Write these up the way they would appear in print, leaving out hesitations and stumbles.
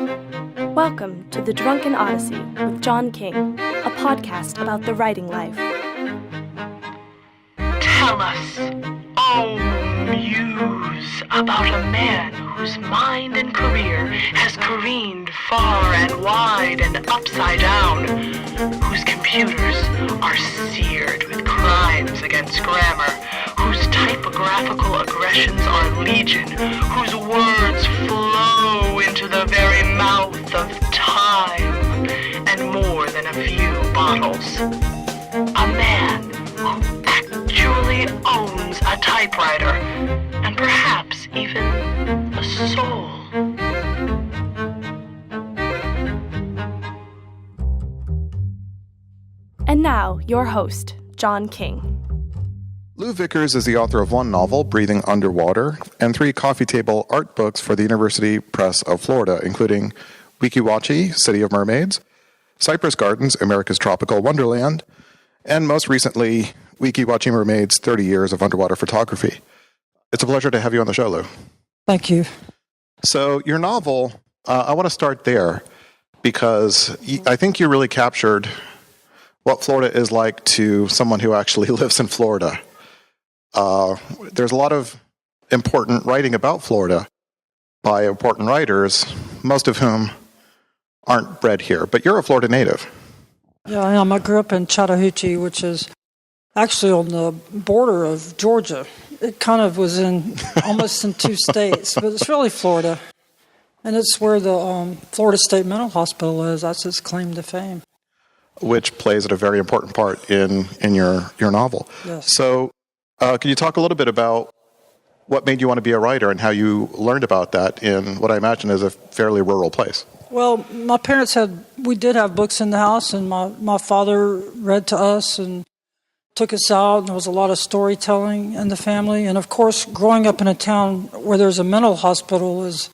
Welcome to The Drunken Odyssey with John King, a podcast about the writing life. Tell us, oh muse, about a man whose mind and career has careened far and wide and upside down, whose computers are seared with crimes against grammar, whose typographical aggressions are legion, whose words flow into the very mouth of time, and more than a few bottles. A man who actually owns a typewriter, and perhaps even a soul. And now, your host, John King. Lu Vickers is the author of one novel, Breathing Underwater, and 3 coffee table art books for the University Press of Florida, including Weeki Wachee, City of Mermaids, Cypress Gardens, America's Tropical Wonderland, and most recently, Weeki Wachee Mermaids, 30 Years of Underwater Photography. It's a pleasure to have you on the show, Lu. Thank you. So your novel, I want to start there because I think you really captured what Florida is like to someone who actually lives in Florida. There's a lot of important writing about Florida by important writers, most of whom aren't bred here. But you're a Florida native. Yeah, I am. I grew up in Chattahoochee, which is actually on the border of Georgia. It kind of was in almost in 2 states, but it's really Florida. And it's where the Florida State Mental Hospital is. That's its claim to fame. Which plays a very important part in your novel. Yes. So can you talk a little bit about what made you want to be a writer and how you learned about that in what I imagine is a fairly rural place? Well, my parents we did have books in the house, and my father read to us and took us out, and there was a lot of storytelling in the family. And of course, growing up in a town where there's a mental hospital is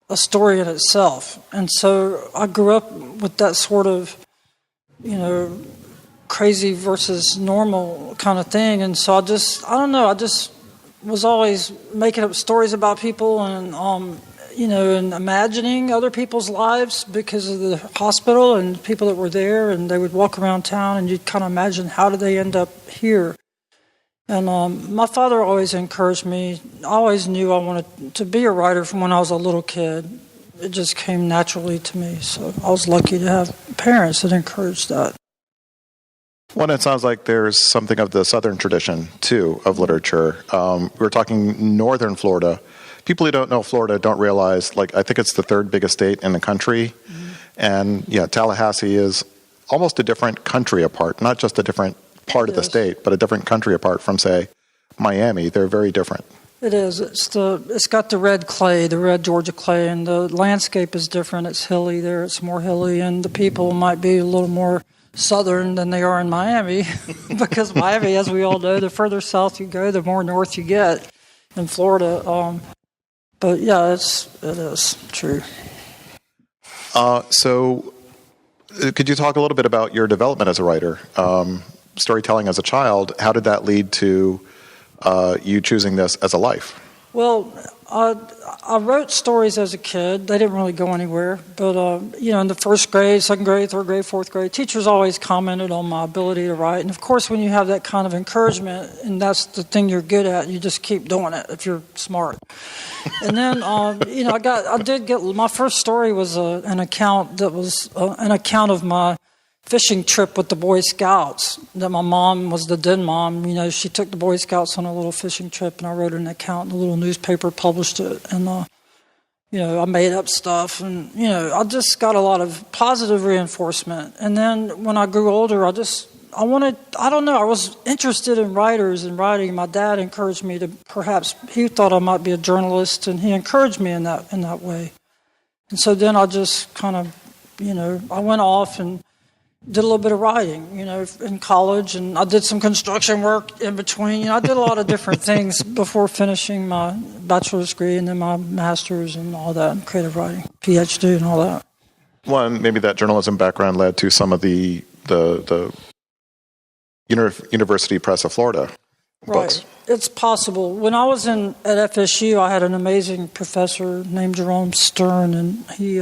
a story in itself. And so I grew up with that sort of, crazy versus normal kind of thing. And so I just was always making up stories about people and, and imagining other people's lives because of the hospital and people that were there, and they would walk around town and you'd kind of imagine, how did they end up here? And my father always encouraged me. I always knew I wanted to be a writer from when I was a little kid. It just came naturally to me. So I was lucky to have parents that encouraged that. Well, it sounds like there's something of the Southern tradition, too, of literature. We're talking northern Florida. People who don't know Florida don't realize, I think it's the 3rd biggest state in the country. Mm-hmm. And, Tallahassee is almost a different country apart, not just a different part of the state, but a different country apart from, say, Miami. They're very different. It is. It's got the red clay, the red Georgia clay, and the landscape is different. It's hilly there. It's more hilly, and the people might be a little more southern than they are in Miami, because Miami, as we all know, the further south you go, the more north you get in Florida. But yeah, it is true. So could you talk a little bit about your development as a writer? Storytelling as a child, how did that lead to you choosing this as a life? Well, I wrote stories as a kid. They didn't really go anywhere. But, in the 1st grade, 2nd grade, 3rd grade, 4th grade, teachers always commented on my ability to write. And, of course, when you have that kind of encouragement, and that's the thing you're good at, you just keep doing it if you're smart. And then, my first story was an account that was an account of my fishing trip with the Boy Scouts. That my mom was the den mom. She took the Boy Scouts on a little fishing trip, and I wrote an account, and the little newspaper published it. And, I made up stuff, and, I just got a lot of positive reinforcement. And then when I grew older, I was interested in writers and writing. My dad encouraged me to he thought I might be a journalist, and he encouraged me in that way. And so then I just kind of, I went off and did a little bit of writing, in college, and I did some construction work in between. I did a lot of different things before finishing my bachelor's degree and then my master's and all that, and creative writing, PhD and all that. One, maybe that journalism background led to some of the University Press of Florida books. Right. It's possible. When I was at FSU, I had an amazing professor named Jerome Stern, and he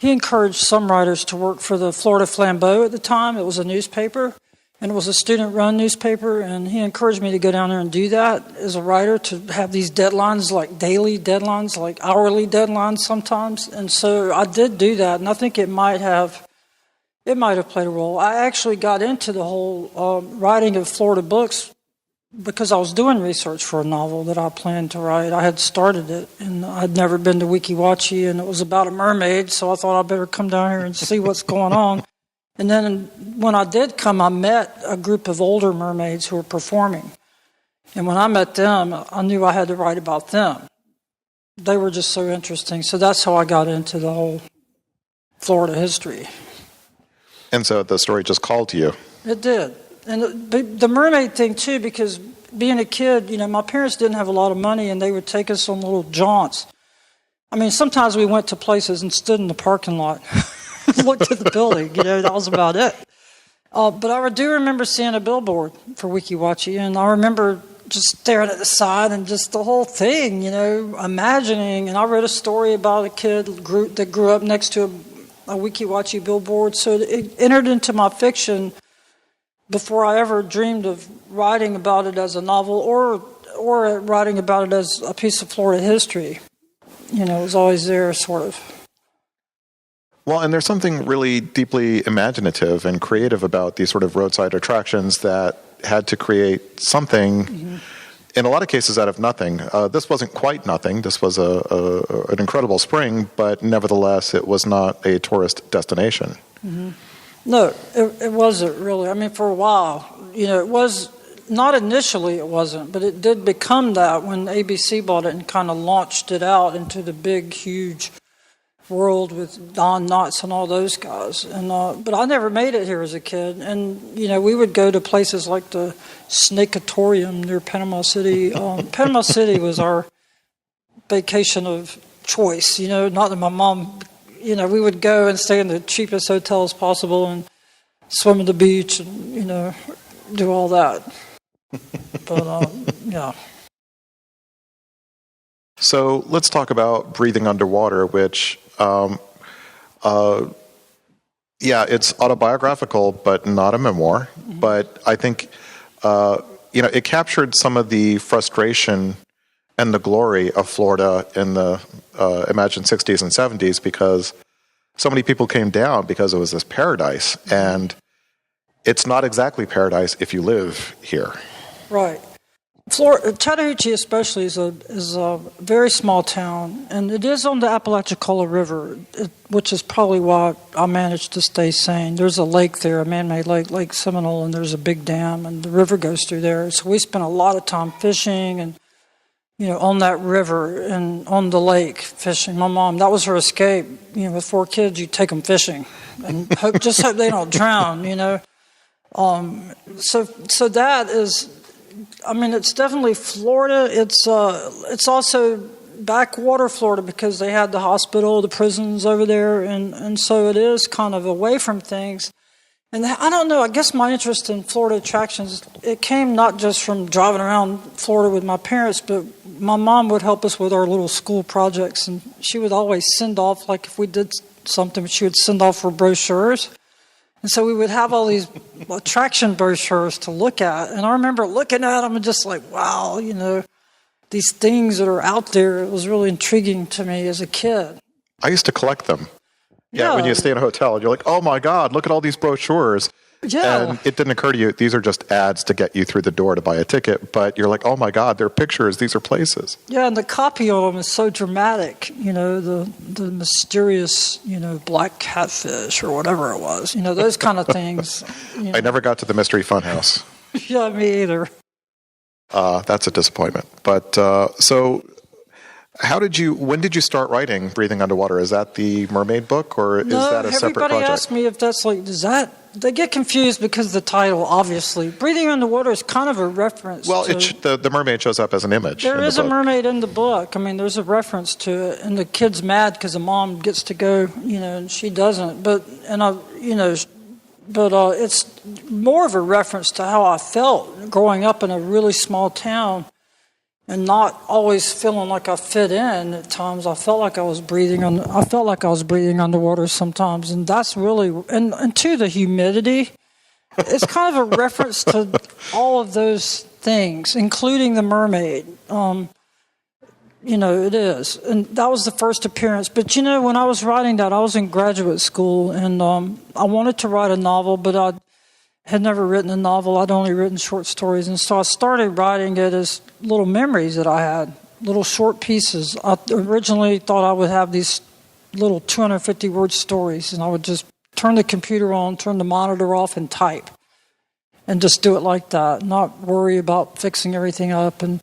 he encouraged some writers to work for the Florida Flambeau at the time. It was a newspaper, and it was a student-run newspaper, and he encouraged me to go down there and do that as a writer, to have these deadlines, like daily deadlines, like hourly deadlines sometimes. And so I did do that, and I think it might have played a role. I actually got into the whole writing of Florida books because I was doing research for a novel that I planned to write. I had started it, and I'd never been to Weeki Wachee, and it was about a mermaid, so I thought I'd better come down here and see what's going on. And then when I did come, I met a group of older mermaids who were performing. And when I met them, I knew I had to write about them. They were just so interesting. So that's how I got into the whole Florida history. And so the story just called to you. It did. And the mermaid thing, too, because being a kid, my parents didn't have a lot of money, and they would take us on little jaunts. I mean, sometimes we went to places and stood in the parking lot, looked at the building, that was about it. But I do remember seeing a billboard for Weeki Wachee, and I remember just staring at the side and just the whole thing, imagining. And I wrote a story about a kid that grew up next to a Weeki Wachee billboard, so it entered into my fiction before I ever dreamed of writing about it as a novel or writing about it as a piece of Florida history. It was always there, sort of. Well, and there's something really deeply imaginative and creative about these sort of roadside attractions that had to create something, in a lot of cases, out of nothing. This wasn't quite nothing. This was an incredible spring, but nevertheless, it was not a tourist destination. Mm-hmm. No, it wasn't really. I mean, for a while, it was, not initially it wasn't, but it did become that when ABC bought it and kind of launched it out into the big, huge world with Don Knotts and all those guys. And but I never made it here as a kid. And, we would go to places like the Snakeatorium near Panama City. Panama City was our vacation of choice, not that my mom... we would go and stay in the cheapest hotels possible and swim at the beach and, do all that. But, yeah. So let's talk about Breathing Underwater, which, it's autobiographical, but not a memoir. Mm-hmm. But I think, it captured some of the frustration and the glory of Florida in the imagined 60s and 70s, because so many people came down because it was this paradise, and it's not exactly paradise if you live here. Right. Chattahoochee especially is a very small town, and it is on the Apalachicola River, which is probably why I managed to stay sane. There's a lake there, a man-made lake, Lake Seminole, and there's a big dam, and the river goes through there. So we spent a lot of time fishing and on that river and on the lake fishing. My mom, that was her escape. With 4 kids, you take them fishing and hope they don't drown, So that is, it's definitely Florida. It's also backwater Florida because they had the hospital, the prisons over there, and so it is kind of away from things. And I don't know, I guess my interest in Florida attractions, it came not just from driving around Florida with my parents, but my mom would help us with our little school projects, and she would always send off, like if we did something, she would send off for brochures. And so we would have all these attraction brochures to look at, and I remember looking at them and just like, wow, these things that are out there. It was really intriguing to me as a kid. I used to collect them. Yeah, when you stay in a hotel, and you're like, oh my God, look at all these brochures. Yeah. And it didn't occur to you, these are just ads to get you through the door to buy a ticket, but you're like, oh my God, they're pictures, these are places. Yeah, and the copy on them is so dramatic, the mysterious, black catfish or whatever it was, those kind of things. I never got to the Mystery Funhouse. Yeah, me either. That's a disappointment. But, so... when did you start writing Breathing Underwater? Is that the mermaid book, or is that a separate project? Everybody asks me if that's they get confused because of the title, obviously. Breathing Underwater is kind of a reference to... the mermaid shows up as an image. There is a mermaid in the book. There's a reference to it, and the kid's mad because the mom gets to go, and she doesn't. But it's more of a reference to how I felt growing up in a really small town. and not always feeling like I fit in at times. I felt like I was breathing underwater sometimes, and that's really and to the humidity. It's kind of a reference to all of those things, including the mermaid. It is. And that was the first appearance. But, when I was writing that, I was in graduate school, and I wanted to write a novel, but I had never written a novel. I'd only written short stories. And so I started writing it as little memories that I had, little short pieces. I originally thought I would have these little 250-word stories, and I would just turn the computer on, turn the monitor off, and type. And just do it like that, not worry about fixing everything up. And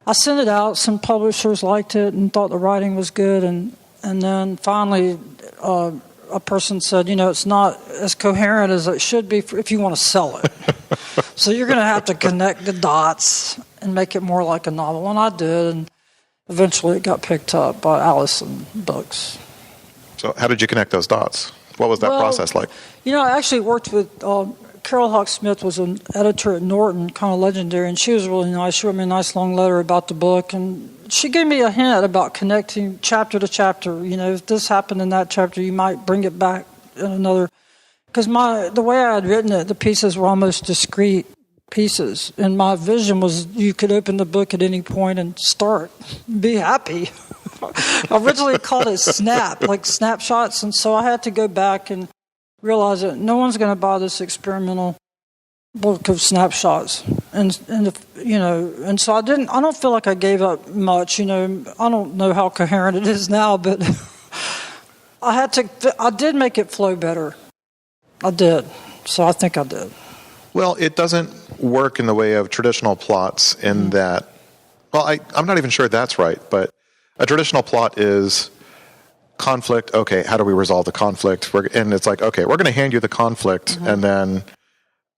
I sent it out. Some publishers liked it and thought the writing was good. And then finally, a person said, it's not as coherent as it should be if you want to sell it. So you're going to have to connect the dots and make it more like a novel. And I did. And eventually it got picked up by Allison Books. So how did you connect those dots? What was that process like? I actually worked with Carol Hawk Smith was an editor at Norton, kind of legendary, and she was really nice. She wrote me a nice long letter about the book, and she gave me a hint about connecting chapter to chapter. If this happened in that chapter, you might bring it back in another. Because the way I had written it, the pieces were almost discrete pieces, and my vision was you could open the book at any point and start, be happy. I originally called it Snap, like snapshots, and so I had to go back and realize that no one's going to buy this experimental book of snapshots, and so I don't feel like I gave up much. I don't know how coherent it is now, but I did make it flow better. I did, so I think I did. Well, it doesn't work in the way of traditional plots in that. Well, I'm not even sure that's right, but a traditional plot is conflict. Okay, how do we resolve the conflict? And it's like, okay, we're going to hand you the conflict, and then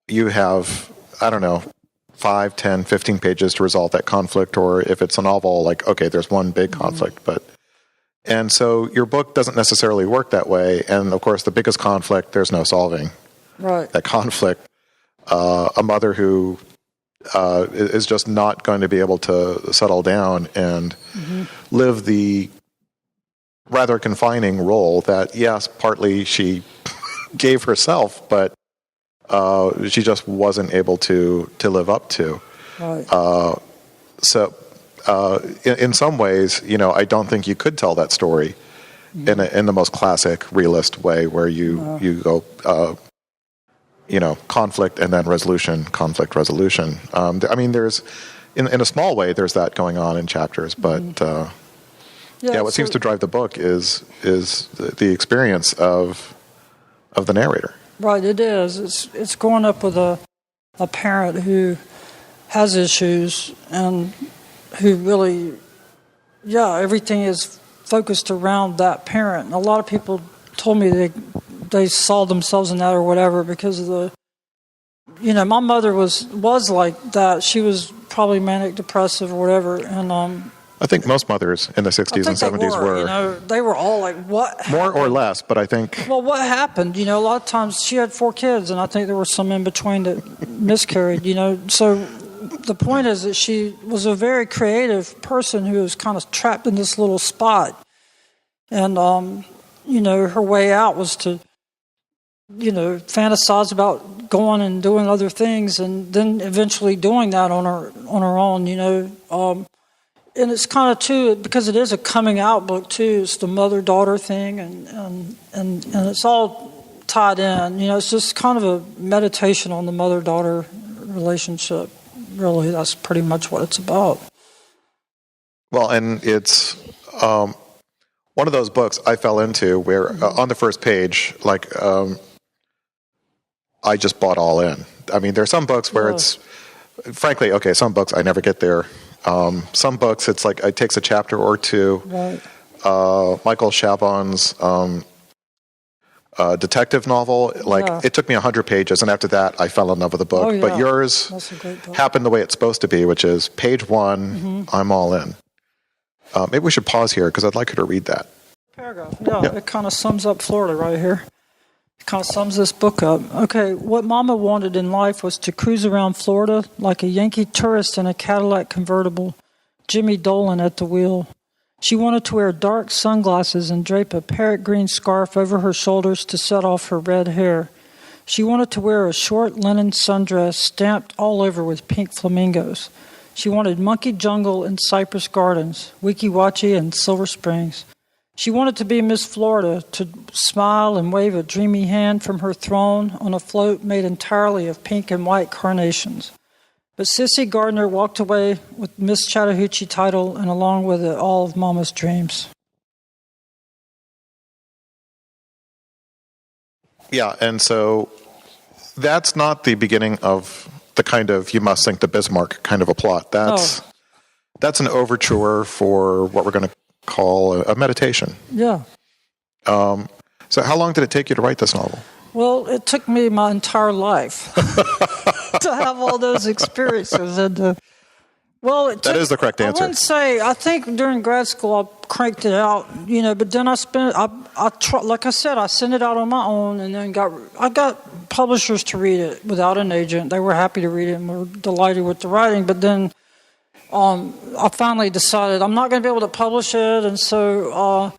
you have, 5, 10, 15 pages to resolve that conflict. Or if it's a novel, like, okay, there's one big conflict. And so your book doesn't necessarily work that way. And of course, the biggest conflict, there's no solving that conflict. A mother who is just not going to be able to settle down and live the rather confining role that, yes, partly she gave herself, but she just wasn't able to live up to. Right. So in some ways, I don't think you could tell that story in the most classic realist way, where you go, conflict and then resolution, conflict, resolution. There's in a small way, there's that going on in chapters, but what seems to drive the book is the experience of the narrator. Right, it is. It's growing up with a parent who has issues and who really, everything is focused around that parent. And a lot of people told me they saw themselves in that or whatever because of my mother was like that. She was probably manic depressive or whatever, and I think most mothers in the 60s and 70s were. They were all like, what happened? More or less, but I think. Well, what happened? A lot of times she had 4 kids, and I think there were some in between that miscarried, So the point is that she was a very creative person who was kind of trapped in this little spot. And, her way out was to, fantasize about going and doing other things and then eventually doing that on her own, And it's kind of, too, because it is a coming out book, too. It's the mother-daughter thing, and it's all tied in. It's just kind of a meditation on the mother-daughter relationship. Really, that's pretty much what it's about. Well, and it's one of those books I fell into where on the first page, I just bought all in. There are some books where it's, frankly, some books I never get there. Some books, it's like it takes a chapter or two. Right. Michael Chabon's detective novel, it took me 100 pages, and after that, I fell in love with the book. But yours happened the way it's supposed to be, which is page 1, I'm all in. Maybe we should pause here, because I'd like her to read that. Paragraph. Yeah, it kind of sums up Florida right here. It kind of sums this book up. Okay, what Mama wanted in life was to cruise around Florida like a Yankee tourist in a Cadillac convertible, Jimmy Dolan at the wheel. She wanted to wear dark sunglasses and drape a parrot green scarf over her shoulders to set off her red hair. She wanted to wear a short linen sundress stamped all over with pink flamingos. She wanted Monkey Jungle and Cypress Gardens, Weeki Wachee and Silver Springs. She wanted to be Miss Florida, to smile and wave a dreamy hand from her throne on a float made entirely of pink and white carnations. But Sissy Gardner walked away with Miss Chattahoochee title and along with it all of Mama's dreams. Yeah, and so that's not the beginning of the kind of you must sink to Bismarck kind of a plot. That's an overture for what we're going to call a meditation. Yeah. So how long did it take you to write this novel? Well, it took me my entire life to have all those experiences. And that is the correct answer. I wouldn't say, I think during grad school I cranked it out, but then like I said, I sent it out on my own and then I got publishers to read it without an agent. They were happy to read it and were delighted with the writing, but then I finally decided I'm not going to be able to publish it, and so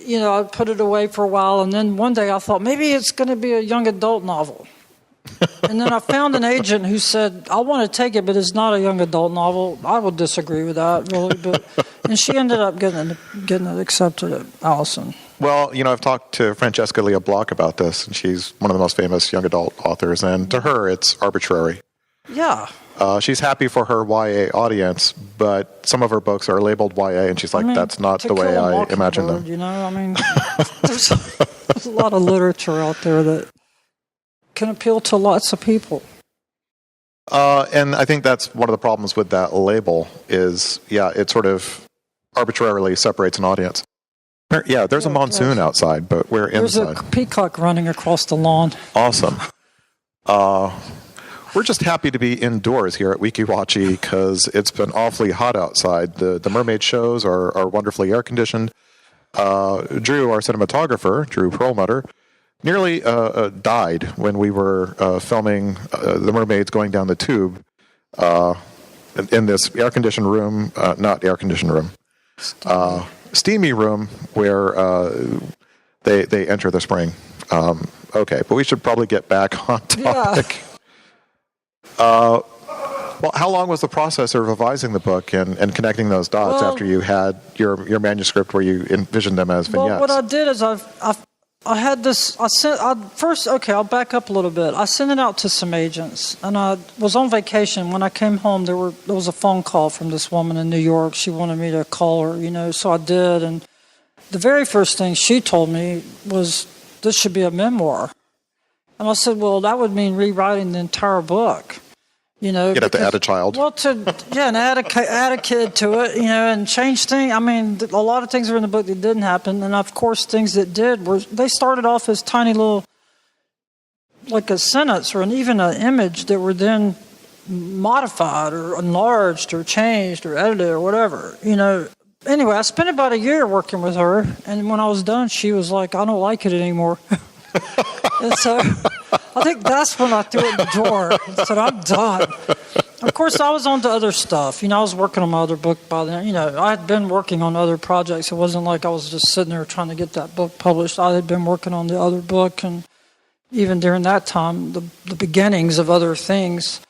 I put it away for a while, and then one day I thought maybe it's going to be a young adult novel. And then I found an agent who said, I want to take it, but it's not a young adult novel. I would disagree with that, really. And she ended up getting it accepted at Allison. Well, I've talked to Francesca Lia Block about this, and she's one of the most famous young adult authors, and to her it's arbitrary. Yeah. She's happy for her YA audience, but some of her books are labeled YA, and she's like, that's not the way I imagined them. There's a lot of literature out there that can appeal to lots of people. And I think that's one of the problems with that label is, it sort of arbitrarily separates an audience. Yeah, there's a monsoon outside, but we're inside. There's a peacock running across the lawn. Awesome. We're just happy to be indoors here at Weeki Wachee because it's been awfully hot outside. The Mermaid shows are wonderfully air-conditioned. Drew, our cinematographer, Drew Perlmutter, nearly died when we were filming the Mermaids going down the tube in this air-conditioned room, not air-conditioned room, steamy room where they enter the spring. Okay, but we should probably get back on topic. Yeah. Well, how long was the process of revising the book and connecting those dots after you had your manuscript where you envisioned them as vignettes? Well, what I did is I had this. I'll back up a little bit. I sent it out to some agents, and I was on vacation. When I came home, there was a phone call from this woman in New York. She wanted me to call her, so I did. And the very first thing she told me was, "This should be a memoir." And I said, "Well, that would mean rewriting the entire book." You'd have to add a child. Well, and add a kid to it, and change things. I mean, a lot of things are in the book that didn't happen, and of course, things that did they started off as tiny little, like a sentence or even an image that were then modified or enlarged or changed or edited or whatever. Anyway, I spent about a year working with her, and when I was done, she was like, "I don't like it anymore." And so I think that's when I threw it in the drawer and said, "I'm done." Of course, I was on to other stuff. I was working on my other book by then. I had been working on other projects. It wasn't like I was just sitting there trying to get that book published. I had been working on the other book, and even during that time, the beginnings of other things.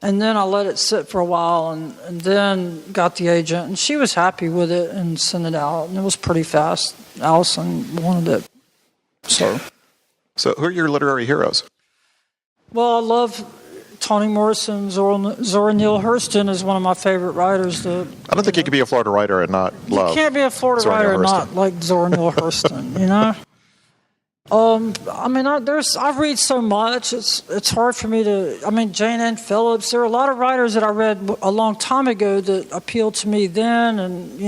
And then I let it sit for a while and then got the agent, and she was happy with it and sent it out. And it was pretty fast. Allison wanted it. So who are your literary heroes? Well, I love Toni Morrison. Zora Neale Hurston is one of my favorite writers. I don't think you can be a Florida writer and not love. You can't be a Florida writer and not like Zora Neale Hurston, I read so much. It's hard for me to. Jane Ann Phillips. There are a lot of writers that I read a long time ago that appealed to me then, and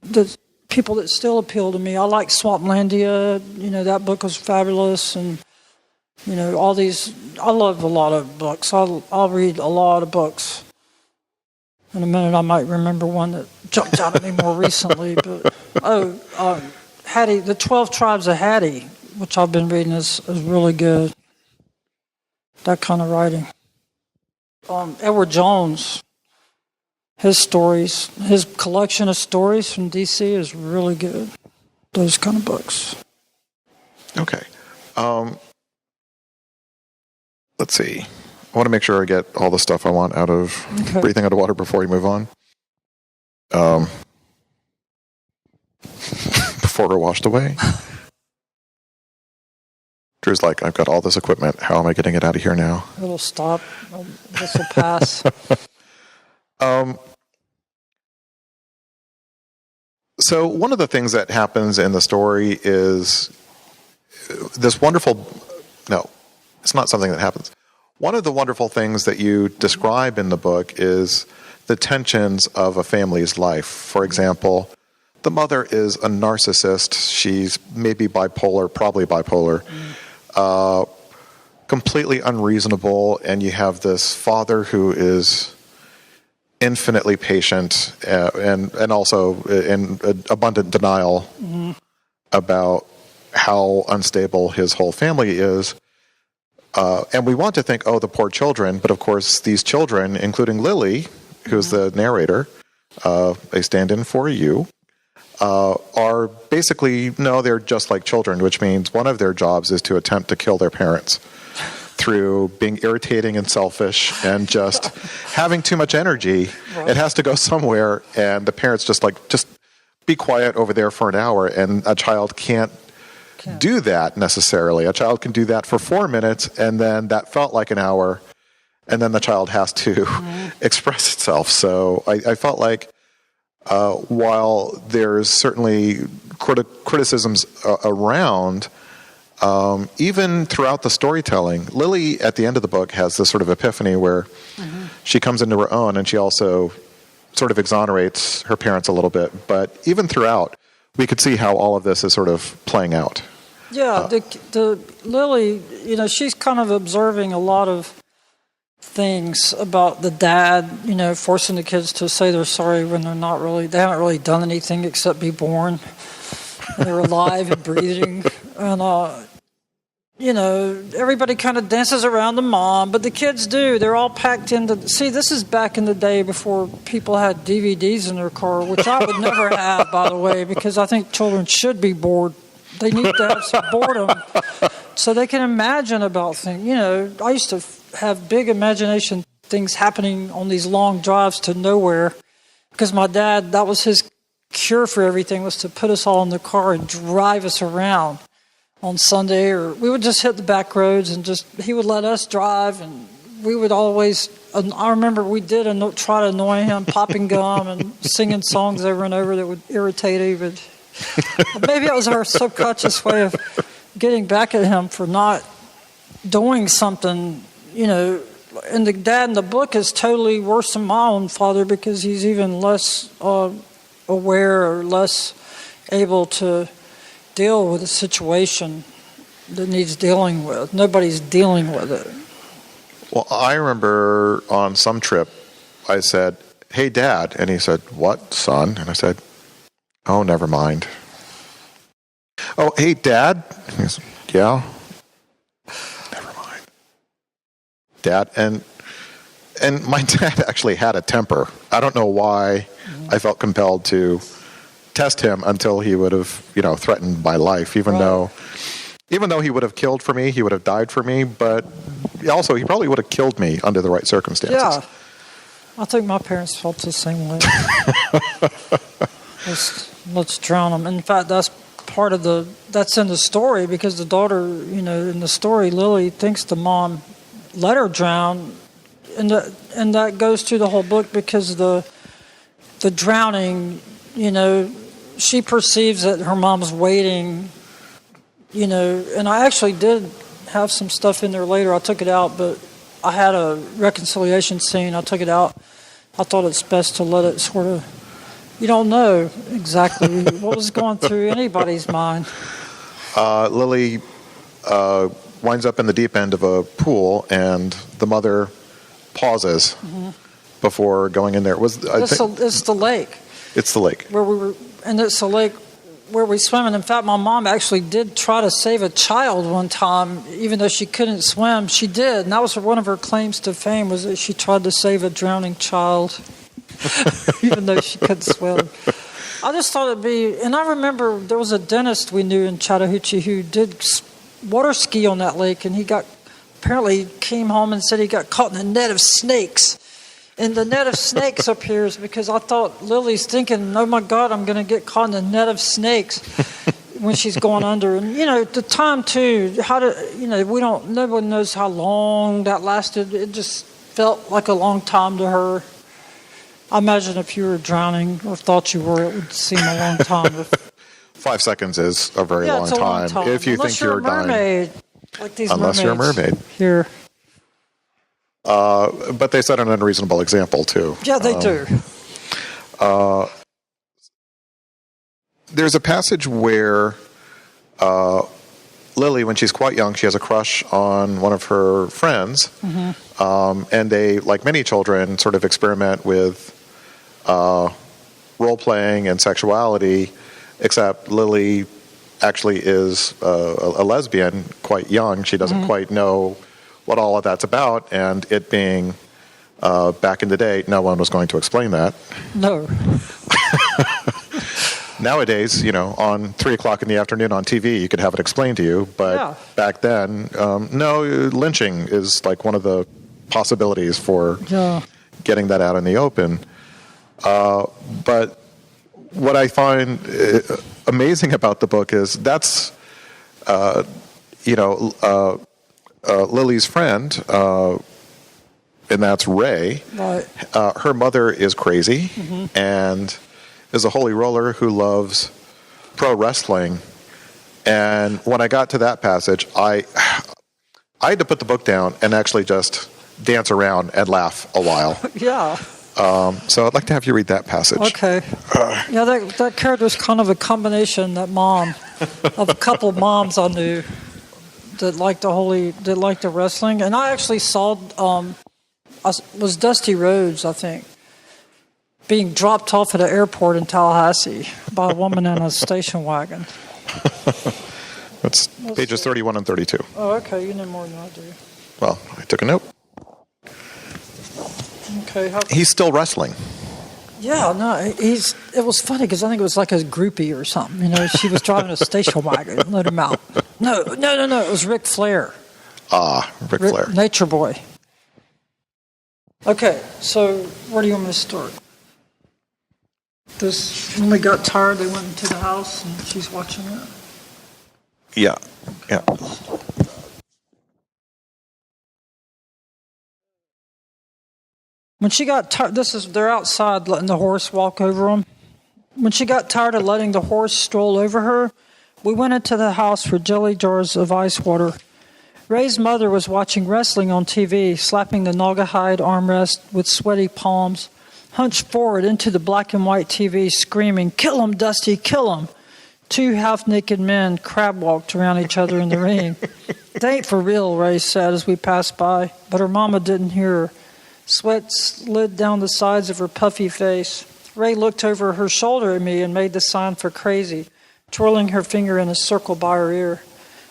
the people that still appeal to me. I like Swamplandia. That book was fabulous, and all these. I love a lot of books. I'll read a lot of books. In a minute, I might remember one that jumped out at me more recently. But Hattie, the 12 Tribes of Hattie, which I've been reading, is really good. That kind of writing. Edward Jones. his stories, his collection of stories from D.C. is really good. Those kind of books. Okay. Let's see. I want to make sure I get all the stuff I want out of Breathing Underwater before we move on. Before we're washed away. Drew's like, I've got all this equipment. How am I getting it out of here now? It'll stop. This will pass. So one of the things that happens in the story is this wonderful... No, it's not something that happens. One of the wonderful things that you describe in the book is the tensions of a family's life. For example, the mother is a narcissist. She's maybe bipolar, probably bipolar, completely unreasonable, and you have this father who is infinitely patient and also in abundant denial about how unstable his whole family is. And we want to think, oh, the poor children, but of course these children, including Lily, who's the narrator, a stand-in for you, are basically, no, they're just like children, which means one of their jobs is to attempt to kill their parents through being irritating and selfish and just having too much energy. Right. It has to go somewhere, and the parents just be quiet over there for an hour, and a child can't do that necessarily. A child can do that for 4 minutes, and then that felt like an hour, and then the child has to express itself. So I felt like while there's certainly criticisms around, even throughout the storytelling, Lily at the end of the book has this sort of epiphany where she comes into her own, and she also sort of exonerates her parents a little bit. But even throughout, we could see how all of this is sort of playing out. Yeah, the Lily, she's kind of observing a lot of things about the dad, forcing the kids to say they're sorry when they haven't really done anything except be born. They're alive and breathing. And, everybody kind of dances around the mom, but the kids do. They're all packed into... See, this is back in the day before people had DVDs in their car, which I would never have, by the way, because I think children should be bored. They need to have some boredom so they can imagine about things. I used to have big imagination things happening on these long drives to nowhere because my dad, that was his cure for everything, was to put us all in the car and drive us around on Sunday, or we would just hit the back roads and he would let us drive, and we would always, I remember we did try to annoy him, popping gum and singing songs over and over that would irritate him. Maybe it was our subconscious way of getting back at him for not doing something, and the dad in the book is totally worse than my own father because he's even less aware or less able to deal with a situation that needs dealing with. Nobody's dealing with it. Well, I remember on some trip, I said, "Hey, Dad," and he said, "What, son?" And I said, "Oh, never mind." "Oh, hey, Dad." And he said, "Yeah." "Never mind." Dad, and my dad actually had a temper. I don't know why I felt compelled to test him until he would have, threatened my life, even though he would have killed for me, he would have died for me, but also he probably would have killed me under the right circumstances. Yeah. I think my parents felt the same way. Let's drown them. In fact, that's part of that's in the story, because the daughter, in the story, Lily thinks the mom let her drown, and that goes through the whole book because the drowning, she perceives that her mom's waiting, and I actually did have some stuff in there later. I took it out, but I had a reconciliation scene. I took it out. I thought it's best to let it sort of, you don't know exactly what was going through anybody's mind. Lily winds up in the deep end of a pool, and the mother pauses before going in there. It's the lake. It's the lake. Where we were, and it's the lake where we swim. And in fact, my mom actually did try to save a child one time, even though she couldn't swim. She did, and that was one of her claims to fame, was that she tried to save a drowning child. even though she couldn't swim. I just thought it'd be, and I remember there was a dentist we knew in Chattahoochee who did water ski on that lake, and he apparently came home and said he got caught in a net of snakes. And the net of snakes appears because I thought Lily's thinking, oh my God, I'm going to get caught in a net of snakes when she's going under. And, the time too, nobody knows how long that lasted. It just felt like a long time to her. I imagine if you were drowning or thought you were, it would seem a long time. 5 seconds is a very long time. If you Unless think you're a mermaid, dying. like these Unless you're a mermaid. Here. But they set an unreasonable example, too. Yeah, they do. There's a passage where Lily, when she's quite young, she has a crush on one of her friends. Mm-hmm. And they, like many children, sort of experiment with role-playing and sexuality, except Lily actually is a lesbian, quite young. She doesn't quite know what all of that's about, and it being back in the day, no one was going to explain that. No. Nowadays, on 3 o'clock in the afternoon on TV, you could have it explained to you, but back then, no, lynching is like one of the possibilities for getting that out in the open. But what I find amazing about the book is that's, Lily's friend, and that's Ray. Right. Her mother is crazy and is a holy roller who loves pro wrestling. And when I got to that passage, I had to put the book down and actually just dance around and laugh a while. Yeah. So I'd like to have you read that passage. Okay. That character's kind of a combination, that mom, of a couple of moms I knew that liked the wrestling. And I actually saw, was Dusty Rhodes, I think, being dropped off at an airport in Tallahassee by a woman in a station wagon. That's pages 31 and 32. Oh, okay. You know more than I do. Well, I took a note. Okay. He's still wrestling. Yeah, no, it was funny because I think it was like a groupie or something. She was driving a station wagon and let him out. No, it was Ric Flair. Ric Flair. Nature Boy. Okay, so where do you want me to start? When they got tired, they went into the house and she's watching it? Yeah. When she got tired, they're outside letting the horse walk over them. When she got tired of letting the horse stroll over her, we went into the house for jelly jars of ice water. Ray's mother was watching wrestling on TV, slapping the Naugahyde armrest with sweaty palms, hunched forward into the black and white TV, screaming, "Kill him, Dusty, kill him!" 2 half-naked men crab-walked around each other in the ring. "They ain't for real," Ray said as we passed by, but her mama didn't hear her. Sweat slid down the sides of her puffy face. Ray looked over her shoulder at me and made the sign for crazy, twirling her finger in a circle by her ear.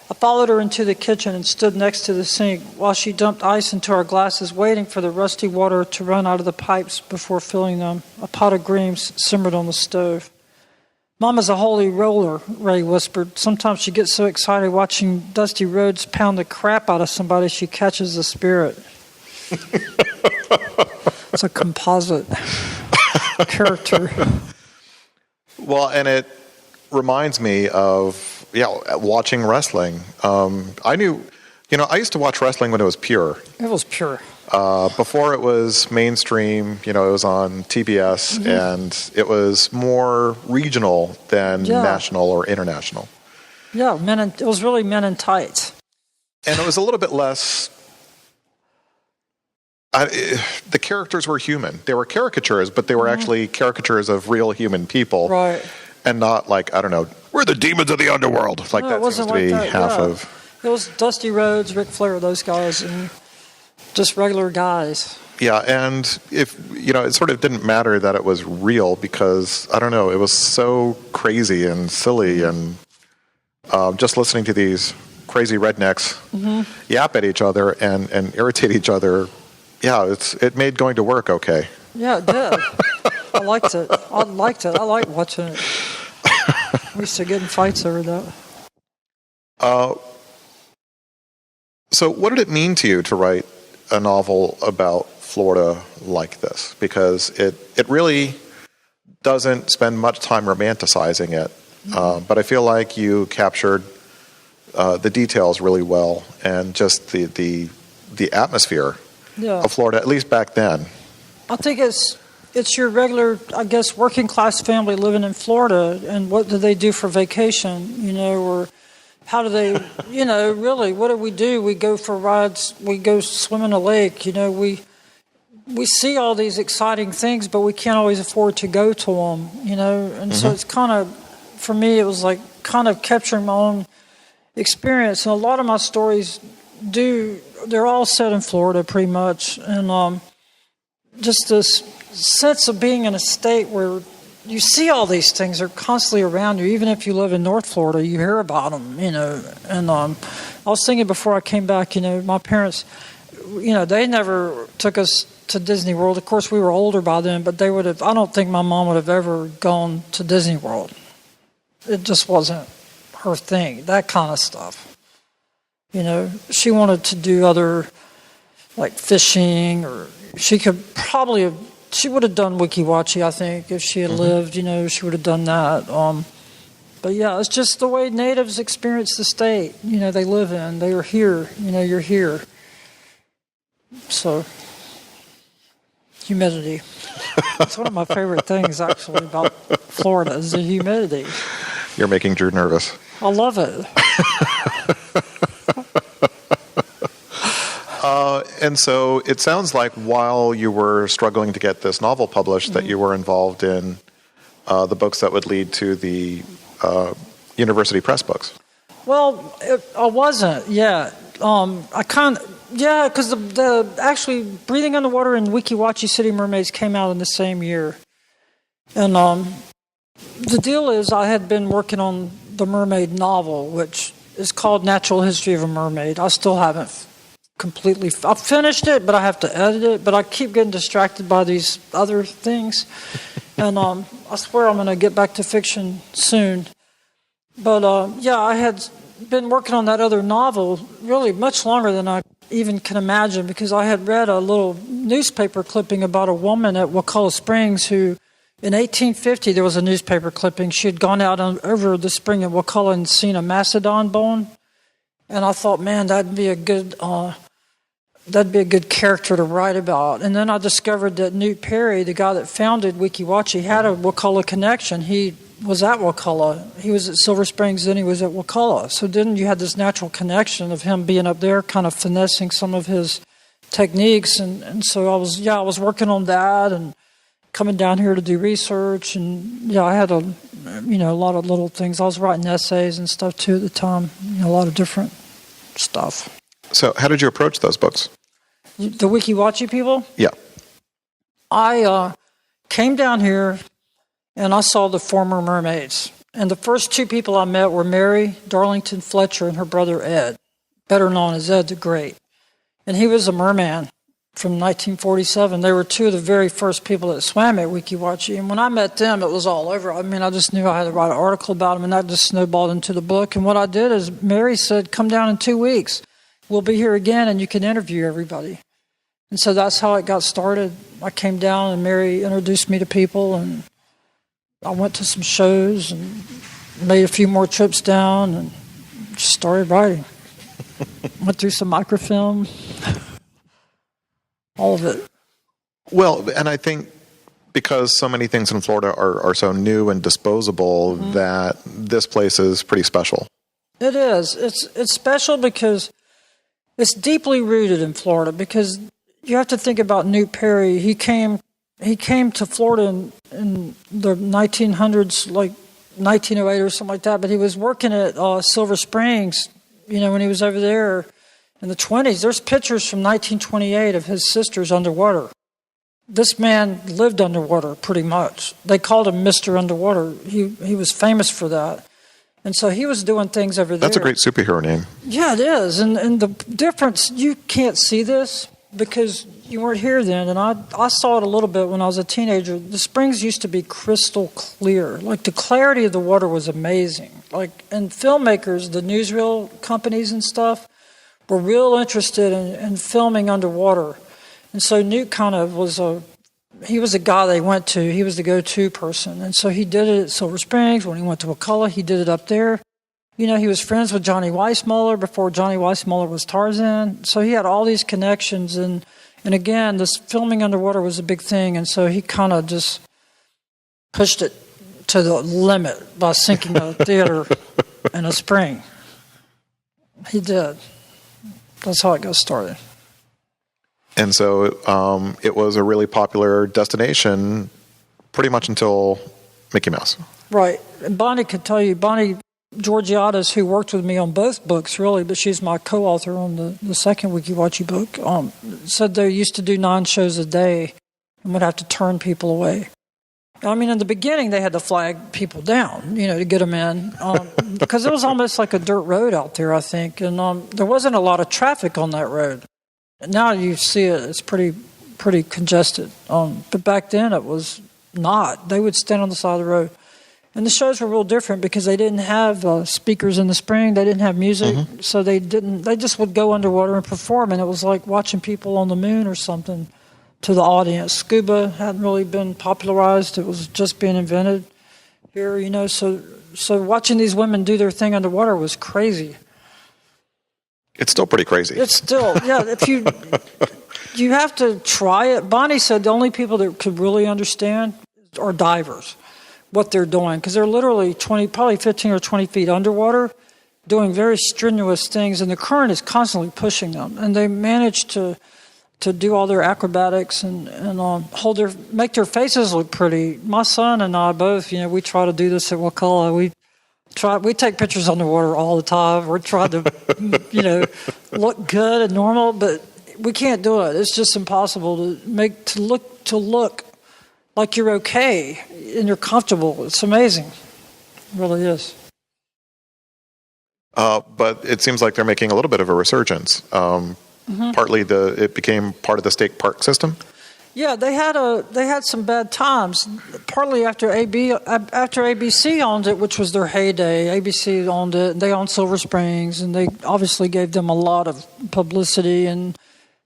I followed her into the kitchen and stood next to the sink while she dumped ice into our glasses, waiting for the rusty water to run out of the pipes before filling them. A pot of greens simmered on the stove. "Mama's a holy roller," Ray whispered. "Sometimes she gets so excited watching Dusty Rhodes pound the crap out of somebody she catches the spirit." It's a composite character. Well, and it reminds me of watching wrestling. I used to watch wrestling when it was pure. It was pure. Before it was mainstream, it was on TBS, and it was more regional than national or international. Yeah, it was really men in tights. And it was a little bit less... the characters were human. They were caricatures, but they were actually caricatures of real human people. Right. And not like, I don't know, we're the demons of the underworld. Like that seems to be half of... It was Dusty Rhodes, Ric Flair, those guys, and just regular guys. Yeah, and if, it sort of didn't matter that it was real because, I don't know, it was so crazy and silly, and just listening to these crazy rednecks yap at each other and irritate each other, it made going to work okay. Yeah, it did. liked it. I liked watching it. We used to get in fights over that. So what did it mean to you to write a novel about Florida like this? Because it really doesn't spend much time romanticizing it, but I feel like you captured the details really well, and just the atmosphere of Florida, at least back then. I think it's your regular, I guess, working class family living in Florida, and what do they do for vacation, or how do they, really, what do we do? We go for rides, we go swim in a lake, we see all these exciting things, but we can't always afford to go to them, and so it's kind of, for me, it was like kind of capturing my own experience. And a lot of my stories they're all set in Florida pretty much, and just this sense of being in a state where you see all these things, they're constantly around you. Even if you live in North Florida, you hear about them, and I was thinking before I came back, my parents, they never took us to Disney World. Of course, we were older by then, but I don't think my mom would have ever gone to Disney World. It just wasn't her thing, that kind of stuff. She wanted to do other, like fishing, or she would have done Weeki Wachee, I think, if she had lived, she would have done that. But yeah, it's just the way natives experience the state, they live in. They are here, you're here. So, humidity. It's one of my favorite things, actually, about Florida, is the humidity. You're making Drew nervous. I love it. And so it sounds like while you were struggling to get this novel published, that you were involved in the books that would lead to the university press books. Well, I wasn't yet. Because the actually Breathing Underwater and Weeki Wachee City Mermaids came out in the same year. And the deal is I had been working on the mermaid novel, which is called Natural History of a Mermaid. I still haven't completely... I've finished it, but I have to edit it. But I keep getting distracted by these other things. And I swear I'm going to get back to fiction soon. But I had been working on that other novel really much longer than I even can imagine, because I had read a little newspaper clipping about a woman at Wakulla Springs who, in 1850, there was a newspaper clipping. She had gone out over the spring at Wakulla and seen a mastodon bone. And I thought, man, that'd be a good character to write about. And then I discovered that Newt Perry, the guy that founded Weeki Wachee, had a Wakulla connection. He was at Wakulla. He was at Silver Springs, then he was at Wakulla. So then you had this natural connection of him being up there, kind of finessing some of his techniques. And so I was working on that and coming down here to do research. And I had a lot of little things. I was writing essays and stuff too at the time. A lot of different stuff. So how did you approach those books? The Weeki Wachee people? Yeah. I came down here and I saw the former Mermaids. And the first two people I met were Mary Darlington Fletcher and her brother Ed, better known as Ed the Great. And he was a merman from 1947. They were two of the very first people that swam at Weeki Wachee. And when I met them, it was all over. I mean, I just knew I had to write an article about them, and that just snowballed into the book. And what I did is Mary said, come down in 2 weeks. We'll be here again, and you can interview everybody. And so that's how it got started. I came down, and Mary introduced me to people, and I went to some shows and made a few more trips down and just started writing. Went through some microfilm. All of it. Well, and I think because so many things in Florida are so new and disposable, that this place is pretty special. It is. It's special because it's deeply rooted in Florida, because you have to think about Newt Perry. He came to Florida in the 1900s, like 1908 or something like that, but he was working at Silver Springs, when he was over there in the 20s. There's pictures from 1928 of his sisters underwater. This man lived underwater pretty much. They called him Mr. Underwater. He was famous for that. And so he was doing things over there. That's a great superhero name. Yeah, it is. And the difference, you can't see this because you weren't here then, and I saw it a little bit when I was a teenager. The springs used to be crystal clear. Like, the clarity of the water was amazing. Like, and filmmakers, the newsreel companies and stuff, were real interested in filming underwater. And so Newt kind of was he was a guy they went to. He was the go-to person. And so he did it at Silver Springs. When he went to Wakulla, he did it up there. You know, he was friends with Johnny Weissmuller before Johnny Weissmuller was Tarzan. So he had all these connections. And again, this filming underwater was a big thing. And so he kind of just pushed it to the limit by sinking a theater in a spring. He did. That's how it got started. And so it was a really popular destination pretty much until Mickey Mouse. Right. And Bonnie could tell you, Bonnie Georgiades, who worked with me on both books, really, but she's my co-author on the second Weeki Wachee book, said they used to do 9 shows a day and would have to turn people away. I mean, in the beginning, they had to flag people down, you know, to get them in, because it was almost like a dirt road out there, I think, and there wasn't a lot of traffic on that road. Now you see it; it's pretty congested. But back then, it was not. They would stand on the side of the road, and the shows were real different because they didn't have speakers in the spring. They didn't have music, so they didn't. They just would go underwater and perform, and it was like watching people on the moon or something. To the audience, scuba hadn't really been popularized; it was just being invented here, you know. So watching these women do their thing underwater was crazy. It's still pretty crazy. It's still, yeah. If you have to try it. Bonnie said the only people that could really understand are divers, what they're doing, because they're literally probably 15 or 20 feet underwater, doing very strenuous things, and the current is constantly pushing them, and they manage to do all their acrobatics and make their faces look pretty. My son and I both, you know, we try to do this at Wakulla. We take pictures underwater all the time. We're trying to, you know, look good and normal, but we can't do it. It's just impossible to look like you're okay and you're comfortable. It's amazing. It really is. But it seems like they're making a little bit of a resurgence. Partly it became part of the state park system. Yeah, they had some bad times. Partly after ABC owned it, which was their heyday. ABC owned it. They owned Silver Springs, and they obviously gave them a lot of publicity. And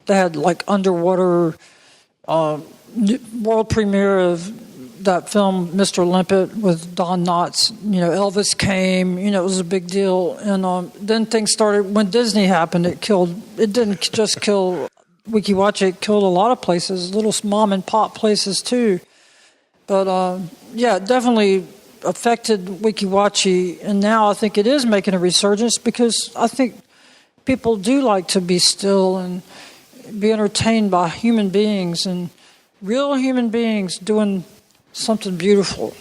they had like underwater world premiere of that film, Mr. Limpet, with Don Knotts. You know, Elvis came. You know, it was a big deal. And then things started when Disney happened. It didn't just kill Weeki Wachee. It killed a lot of places, little mom and pop places too. But yeah, it definitely affected Weeki Wachee. And now I think it is making a resurgence because I think people do like to be still and be entertained by human beings and real human beings doing something beautiful.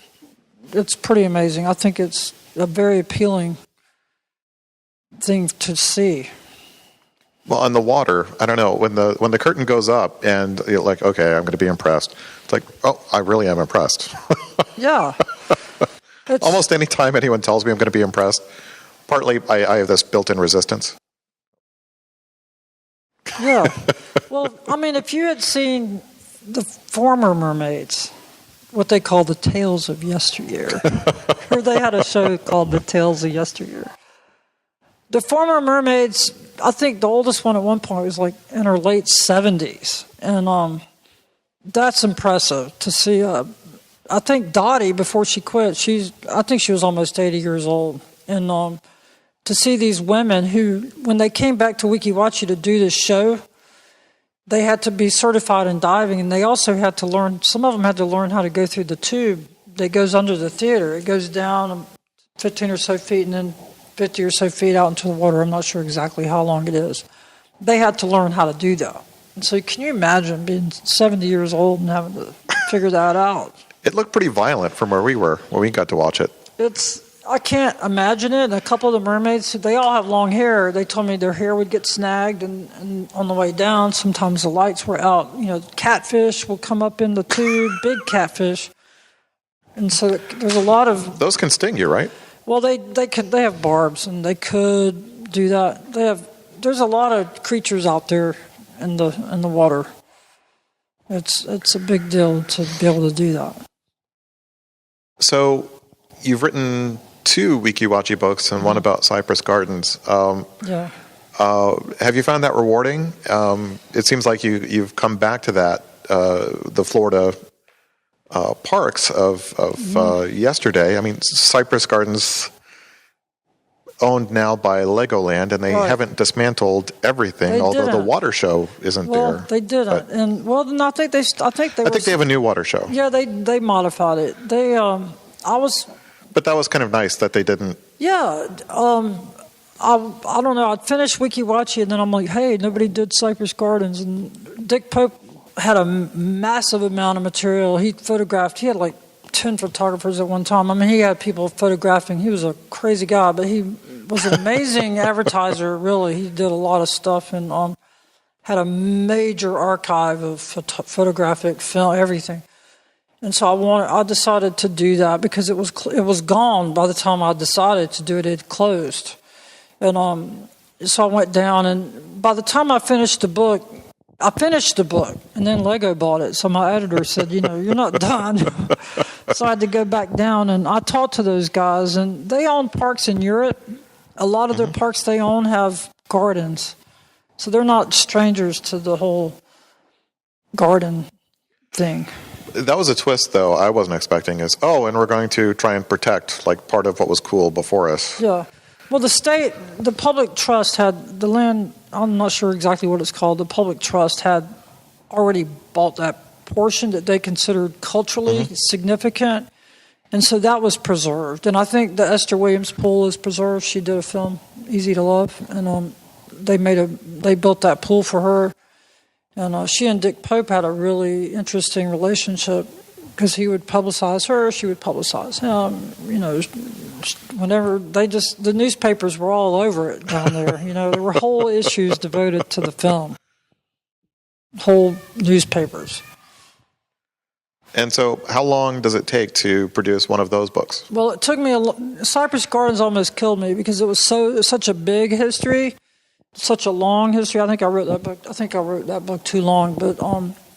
It's pretty amazing. I think it's a very appealing thing to see. Well, on the water, I don't know, when the curtain goes up and you're like, okay, I'm going to be impressed. It's like, oh, I really am impressed. Yeah. Almost any time anyone tells me I'm going to be impressed, partly I have this built-in resistance. Yeah. Well, I mean, if you had seen the former Mermaids, what they call the Tales of Yesteryear, or they had a show called The Tales of Yesteryear. The former Mermaids, I think the oldest one at one point was like in her late 70s. And that's impressive to see. I think Dottie, before she quit, I think she was almost 80 years old. And to see these women who, when they came back to Weeki Wachee to do this show, they had to be certified in diving, and they also had to learn, some of them had to learn how to go through the tube that goes under the theater. It goes down 15 or so feet and then 50 or so feet out into the water. I'm not sure exactly how long it is. They had to learn how to do that. And so can you imagine being 70 years old and having to figure that out? It looked pretty violent from where we were when we got to watch it. I can't imagine it. And a couple of the mermaids, they all have long hair. They told me their hair would get snagged, and on the way down, sometimes the lights were out. You know, catfish will come up in the tube, big catfish. And so there's a lot of... Those can sting you, right? Well, they have barbs, and they could do that. There's a lot of creatures out there in the water. It's a big deal to be able to do that. So you've written 2 Weeki Wachee books and one about Cypress Gardens. Yeah. Have you found that rewarding? It seems like you've come back to that, the Florida parks of yesterday. I mean, Cypress Gardens owned now by Legoland, and they haven't dismantled everything. Although the water show isn't there. Well, they didn't, and no, I think they have a new water show. Yeah, they modified it. But that was kind of nice that they didn't. Yeah, I don't know. I'd finished Weeki Wachee, and then I'm like, hey, nobody did Cypress Gardens, and Dick Pope had a massive amount of material. He had like 10 photographers at one time. I mean, he had people photographing. He was a crazy guy, but he was an amazing advertiser, really. He did a lot of stuff and had a major archive of photographic film, everything. And so I decided to do that because it was gone by the time I decided to do it. It had closed. And so I went down, and by the time I finished the book, and then Lego bought it. So my editor said, you're not done. So I had to go back down, and I talked to those guys, and they own parks in Europe. A lot of their parks they own have gardens. So they're not strangers to the whole garden thing. That was a twist, though, I wasn't expecting and we're going to try and protect, like, part of what was cool before us. Yeah. Well, the public trust had the land, I'm not sure exactly what it's called, the public trust had already bought that portion that they considered culturally significant, and so that was preserved. And I think the Esther Williams pool is preserved. She did a film, Easy to Love, and they built that pool for her. And she and Dick Pope had a really interesting relationship because he would publicize her, she would publicize him. Whenever the newspapers were all over it down there. There were whole issues devoted to the film, whole newspapers. And so, how long does it take to produce one of those books? Well, it took me Cypress Gardens almost killed me because it was such a big history. Such a long history. I think I wrote that book too long, but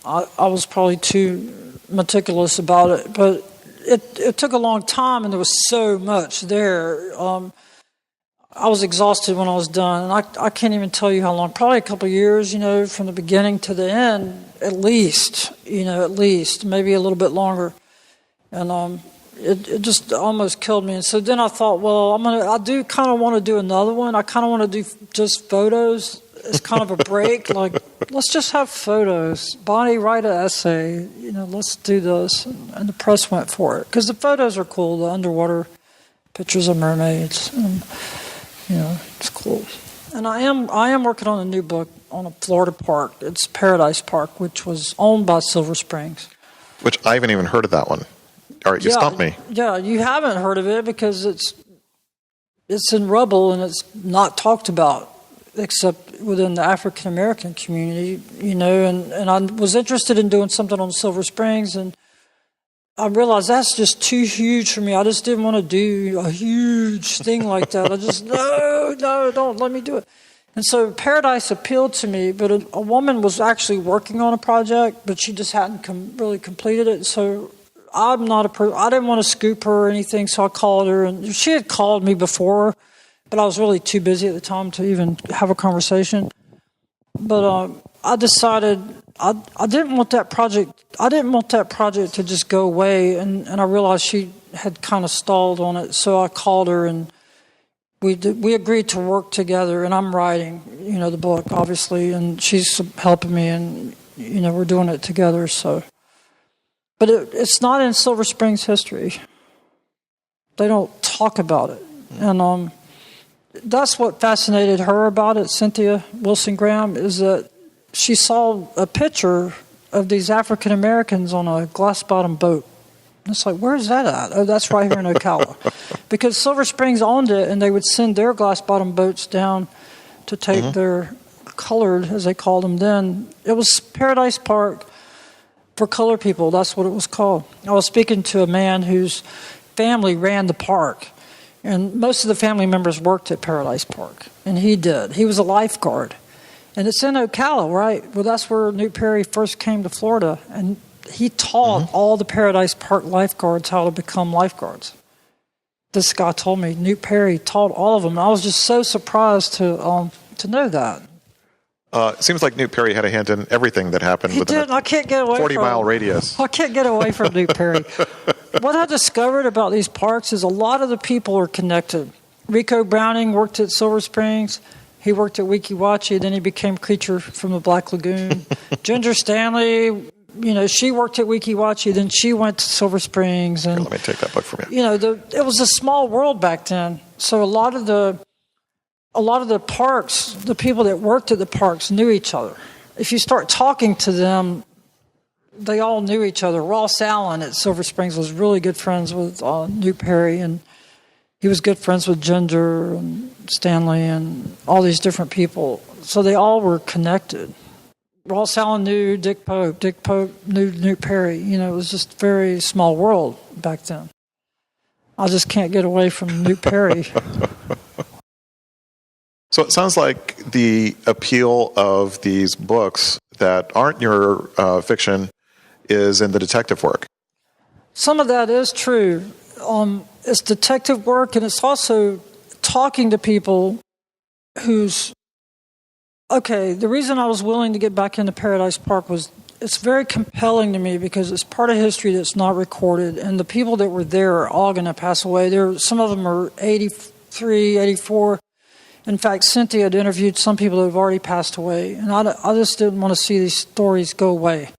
I was probably too meticulous about it. But it took a long time, and there was so much there. I was exhausted when I was done, and I can't even tell you how long. Probably a couple of years, from the beginning to the end, at least, maybe a little bit longer. And it just almost killed me. And so then I thought, well, I do kind of want to do another one. I kind of want to do just photos. It's kind of a break. Like, let's just have photos. Bonnie, write an essay. Let's do this. And the press went for it because the photos are cool. The underwater pictures of mermaids. And, it's cool. And I am working on a new book on a Florida park. It's Paradise Park, which was owned by Silver Springs. Which I haven't even heard of that one. All right, you stumped me. Yeah, you haven't heard of it because it's in rubble and it's not talked about except within the African American community, and I was interested in doing something on Silver Springs, and I realized that's just too huge for me. I just didn't want to do a huge thing like that. I just, no, don't let me do it. And so Paradise appealed to me, but a woman was actually working on a project, but she just hadn't really completed it. So I didn't want to scoop her or anything, so I called her, and she had called me before, but I was really too busy at the time to even have a conversation. But I decided I didn't want that project. I didn't want that project to just go away, and I realized she had kind of stalled on it. So I called her, and we agreed to work together. And I'm writing, the book, obviously, and she's helping me, and we're doing it together. So. But it's not in Silver Springs history. They don't talk about it. And that's what fascinated her about it, Cynthia Wilson Graham, is that she saw a picture of these African Americans on a glass-bottom boat. And it's like, where's that at? Oh, that's right here in Ocala. Because Silver Springs owned it, and they would send their glass-bottom boats down to take their colored, as they called them then. It was Paradise Park for color people. That's what it was called. I was speaking to a man whose family ran the park, and most of the family members worked at Paradise Park, and he did. He was a lifeguard, And it's in Ocala, right? Well, that's where Newt Perry first came to Florida. And he taught all the Paradise Park lifeguards how to become lifeguards. This guy told me Newt Perry taught all of them. I was just so surprised to know that. It seems like Newt Perry had a hand in everything that happened within I can't get away 40-mile radius. I can't get away from Newt Perry. What I discovered about these parks is a lot of the people are connected. Rico Browning worked at Silver Springs. He worked at Weeki Wachee. Then he became Creature from the Black Lagoon. Ginger Stanley, she worked at Weeki Wachee. Then she went to Silver Springs. And Here, let me take that book from you. It was a small world back then. So a lot of the parks, the people that worked at the parks knew each other. If you start talking to them, they all knew each other. Ross Allen at Silver Springs was really good friends with Newt Perry, and he was good friends with Ginger and Stanley and all these different people. So they all were connected. Ross Allen knew Dick Pope. Dick Pope knew Newt Perry. It was just a very small world back then. I just can't get away from Newt Perry. So it sounds like the appeal of these books that aren't your fiction is in the detective work. Some of that is true. It's detective work, and it's also talking to people who's... Okay, the reason I was willing to get back into Paradise Park was it's very compelling to me because it's part of history that's not recorded, and the people that were there are all going to pass away. Some of them are 83, 84. In fact, Cynthia had interviewed some people that have already passed away, and I just didn't want to see these stories go away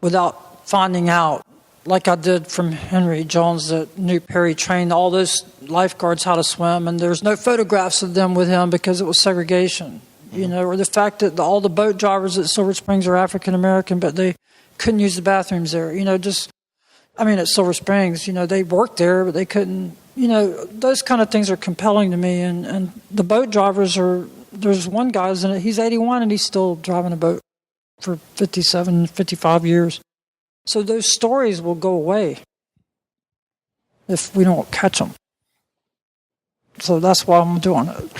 without finding out, like I did from Henry Jones, that Newt Perry trained all those lifeguards how to swim, and there's no photographs of them with him because it was segregation, or the fact that all the boat drivers at Silver Springs are African American, but they couldn't use the bathrooms there, at Silver Springs, they worked there, but they couldn't. Those kind of things are compelling to me. And the boat drivers there's one guy's in it, he's 81 and he's still driving a boat for 57, 55 years. So those stories will go away if we don't catch them. So that's why I'm doing it.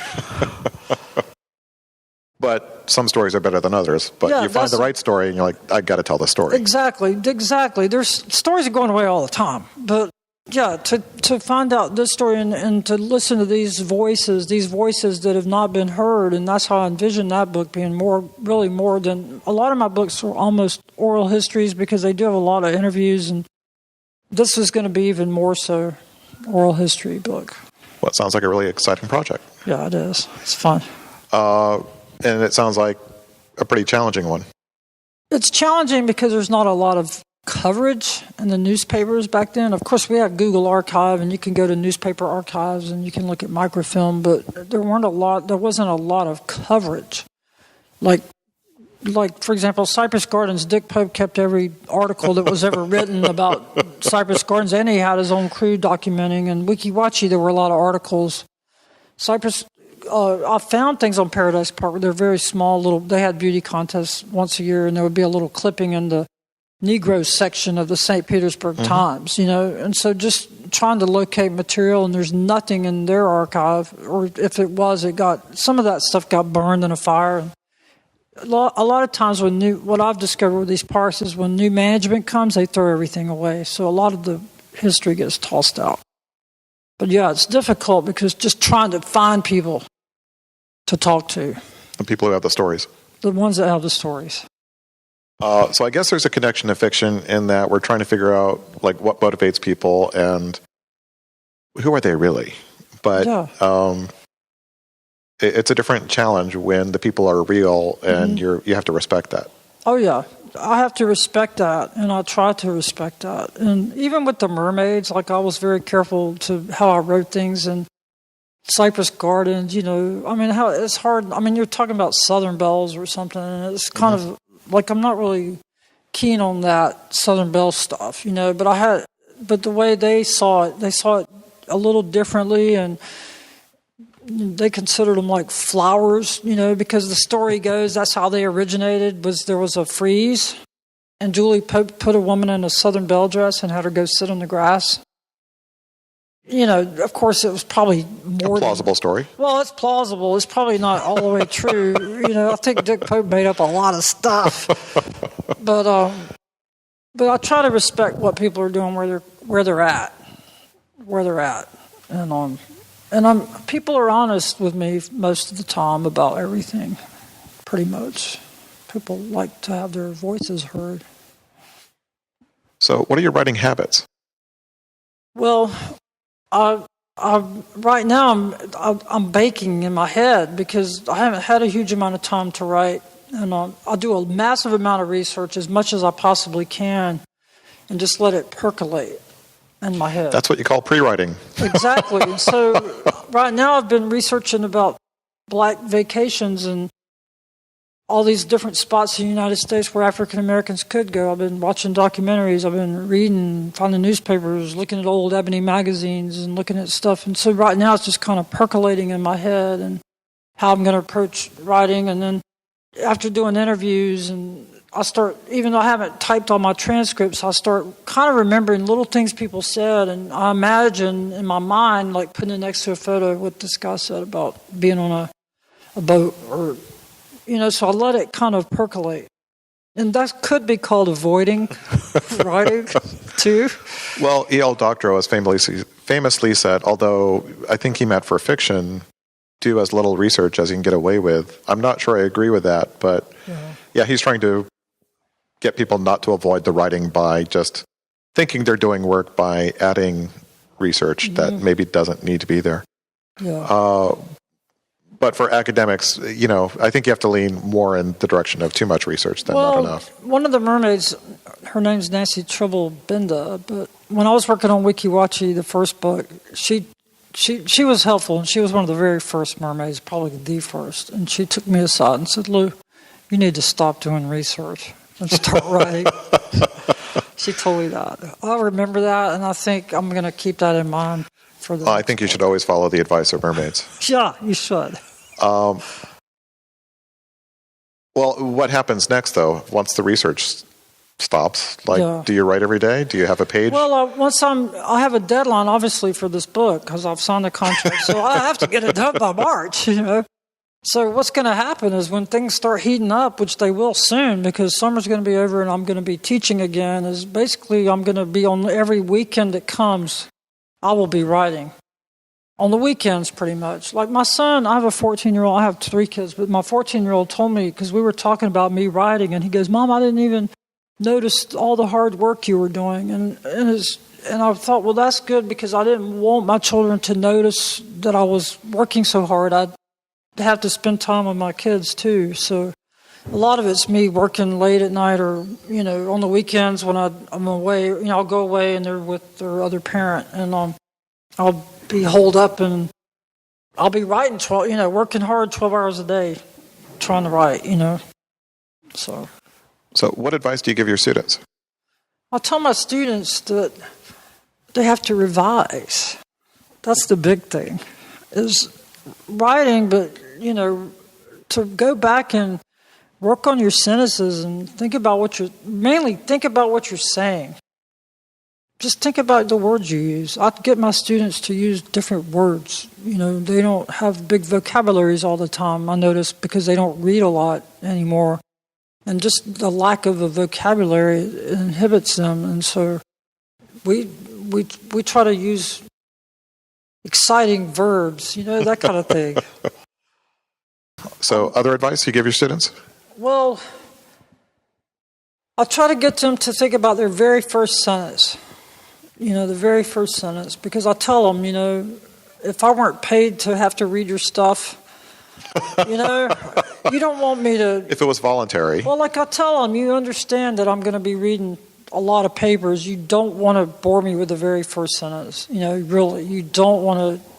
But some stories are better than others. But you find the right story and you're like, I got to tell the story. Exactly. There's stories are going away all the time. But yeah, to find out this story and to listen to these voices that have not been heard, and that's how I envision that book being really more than... A lot of my books are almost oral histories because they do have a lot of interviews, and this is going to be even more so oral history book. Well, it sounds like a really exciting project. Yeah, it is. It's fun. And it sounds like a pretty challenging one. It's challenging because there's not a lot of coverage in the newspapers back then. Of course, we had Google Archive, and you can go to newspaper archives and you can look at microfilm, but there wasn't a lot of coverage. Like for example, Cypress Gardens, Dick Pope kept every article that was ever written about Cypress Gardens, and he had his own crew documenting. And Weeki Wachee, there were a lot of articles. I found things on Paradise Park where they're very small, they had beauty contests once a year, and there would be a little clipping in the Negro section of the St. Petersburg Times, and so just trying to locate material, and there's nothing in their archive, or if it was, some of that stuff got burned in a fire. And a lot of times what I've discovered with these parks is when new management comes, they throw everything away. So a lot of the history gets tossed out. But yeah, it's difficult because just trying to find people to talk to. The people who have the stories. The ones that have the stories. So I guess there's a connection to fiction in that we're trying to figure out what motivates people and who are they really. But it's a different challenge when the people are real and you have to respect that. Oh yeah, I have to respect that, and I try to respect that. And even with the Mermaids, I was very careful to how I wrote things. And Cypress Gardens, how it's hard. You're talking about Southern Belles or something, and it's kind of I'm not really keen on that Southern Belle stuff, but the way they saw it a little differently, and they considered them like flowers, because the story goes that's how they originated. There was a freeze, and Julie Pope put a woman in a Southern Belle dress and had her go sit on the grass. of course, it was probably more A plausible story. Well, it's plausible. It's probably not all the way true. I think Dick Pope made up a lot of stuff. But I try to respect what people are doing, where they're at, and people are honest with me most of the time about everything, pretty much. People like to have their voices heard. So, what are your writing habits? Well, right now I'm baking in my head because I haven't had a huge amount of time to write, and I do a massive amount of research, as much as I possibly can, and just let it percolate in my head. That's what you call pre-writing. Exactly. So right now I've been researching about black vacations and all these different spots in the United States where African Americans could go. I've been watching documentaries, I've been reading, finding newspapers, looking at old ebony magazines and looking at stuff. And so right now it's just kind of percolating in my head and how I'm going to approach writing. And then after doing interviews, and I start, even though I haven't typed all my transcripts, I start kind of remembering little things people said. And I imagine in my mind, like putting it next to a photo, what this guy said about being on a boat, or so I let it kind of percolate. And that could be called avoiding writing, too. Well, E.L. Doctorow has famously said, although I think he meant for fiction, do as little research as you can get away with. I'm not sure I agree with that, but yeah, he's trying to get people not to avoid the writing by just thinking they're doing work by adding research that maybe doesn't need to be there. Yeah. But for academics, I think you have to lean more in the direction of too much research than not enough. One of the mermaids, her name's Nancy Tribble Benda, but when I was working on Weeki Wachee, the first book, she was helpful, and she was one of the very first mermaids, probably the first. And she took me aside and said, "Lou, you need to stop doing research and start writing." She told me that. I remember that, and I think I'm going to keep that in mind for the. I think you should always follow the advice of mermaids. Yeah, you should. Well, what happens next, though, once the research stops? Do you write every day? Do you have a page? Well, I have a deadline, obviously, for this book, because I've signed a contract, so I have to get it done by March, So what's going to happen is when things start heating up, which they will soon, because summer's going to be over and I'm going to be teaching again, is basically I'm going to be on every weekend that comes, I will be writing. On the weekends, pretty much. Like my son, I have a 14-year-old. I have 3 kids, but my 14-year-old told me, because we were talking about me writing, and he goes, "Mom, I didn't even notice all the hard work you were doing." And I thought, well, that's good, because I didn't want my children to notice that I was working so hard. I'd have to spend time with my kids, too. So a lot of it's me working late at night, or, on the weekends when I'm away. I'll go away and they're with their other parent, and I'll be holed up, and I'll be writing working hard 12 hours a day, trying to write, So what advice do you give your students? I tell my students that they have to revise. That's the big thing, is writing, but, to go back and work on your sentences and think about what you're saying. Just think about the words you use. I get my students to use different words. They don't have big vocabularies all the time, I notice, because they don't read a lot anymore. And just the lack of a vocabulary inhibits them. And so we try to use exciting verbs, that kind of thing. So other advice you give your students? Well, I try to get them to think about their very first sentence. The very first sentence, because I tell them, if I weren't paid to have to read your stuff, you don't want me to. If it was voluntary. Well, like I tell them, you understand that I'm going to be reading a lot of papers. You don't want to bore me with the very first sentence. Really, you don't want to.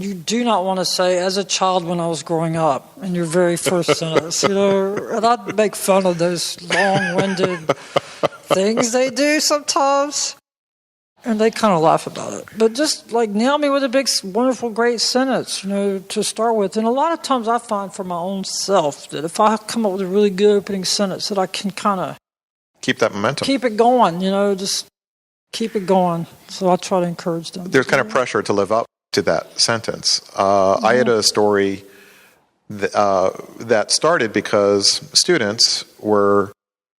You do not want to say, "As a child when I was growing up," in your very first sentence. And I make fun of those long-winded things they do sometimes. And they kind of laugh about it. But just nail me with a big, wonderful, great sentence, to start with. And a lot of times I find for my own self that if I come up with a really good opening sentence, that I can kind of keep that momentum. Keep it going, just keep it going. So I try to encourage them. There's kind of pressure to live up to that sentence. I had a story that started because students were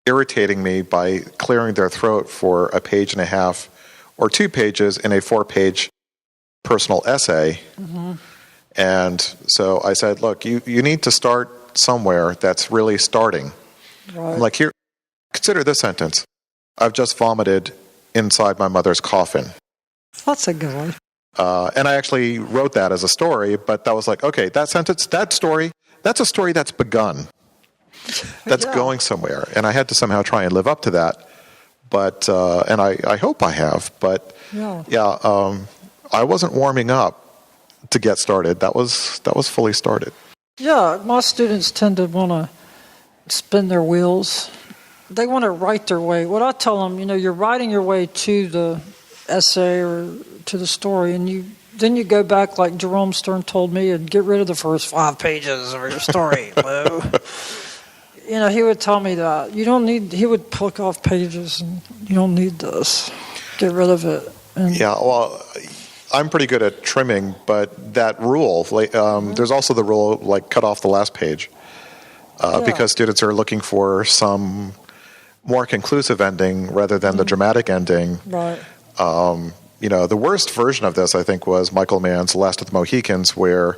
irritating me by clearing their throat for a page and a half or 2 pages in a 4-page personal essay. And so I said, look, you need to start somewhere that's really starting. Right. I'm like, here, consider this sentence. I've just vomited inside my mother's coffin. That's a good one. And I actually wrote that as a story, but that was like, okay, that sentence, that story, that's a story that's begun. That's going somewhere. And I had to somehow try and live up to that. But, and I hope I have, but I wasn't warming up to get started. That was fully started. Yeah, my students tend to want to spin their wheels. They want to write their way. What I tell them, you're writing your way to the essay or to the story, and then you go back like Jerome Stern told me and get rid of the first 5 pages of your story, Lou. He would tell me that. He would pluck off pages, and you don't need this. Get rid of it. And well, I'm pretty good at trimming, but that rule, there's also the rule, cut off the last page, because students are looking for some more conclusive ending rather than the dramatic ending. Right. The worst version of this, I think, was Michael Mann's Last of the Mohicans, where